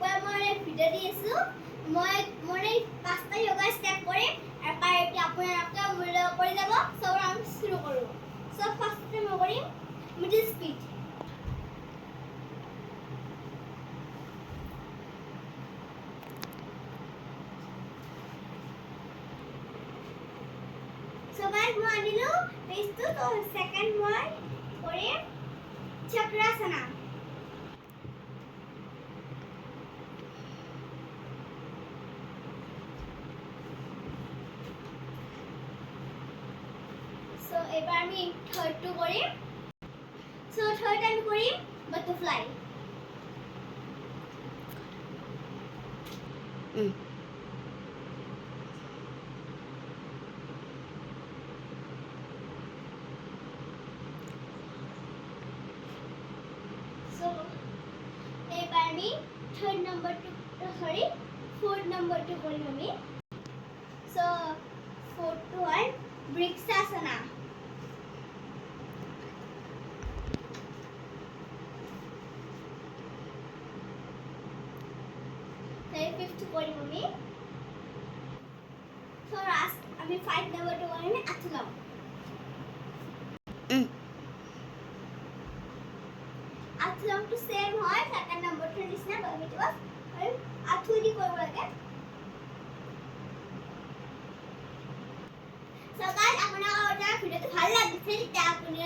পৰা মই ভিডিঅ' দি আছোঁ মই পাঁচটা যোগা ষ্টেপ কৰিম আৰু এতিয়া আপোনালোকে মোৰ লগত কৰি যাব সব আমি শুরু কৰোঁ সব ফাৰ্ষ্টতে মই কৰিম মিডল স্পীড সবাই মই আনিলো পেজটো তো সেকেন্ড মই কৰিম চক্রাসনা সো এবার আমি থার্ডটো কৰিম সো থার্ড আমি কৰিম বাটারফ্লাই সো এবার আমি থার্ড নাম্বারটো সরি ফোর্থ নাম্বারটো কৰিম আমি সো ফোর্থটো হয় বৃক্ষাসনা ফিফথ কৰিম আমি সো লাস্ট আমি 5 নাম্বারটো কৰিম আঠলাম আঠলামটো সেম হয় সেকেন্ড নাম্বারটোৰ নিচিনা বাট ইট ওয়াজ আঠুদি কৰিব লাগে সবাই আপোনালোকৰ ভিডিওটো ভাল লাগিছে তেতিয়া আপুনি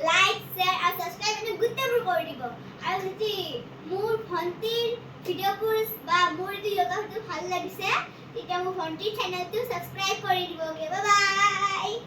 লাইক শেয়ার আৰু সাবস্ক্রাইব গুটেইবোৰ কৰি দিব আৰু যদি মোৰ ভন্টিৰ ভিডিওবোৰ বা মোৰ যদি যোগা ভিডিও ভাল লাগিছে তেতিয়া মোৰ ভন্টিৰ চেনেলটো সাবস্ক্রাইব কৰি দিবগে বাই বাই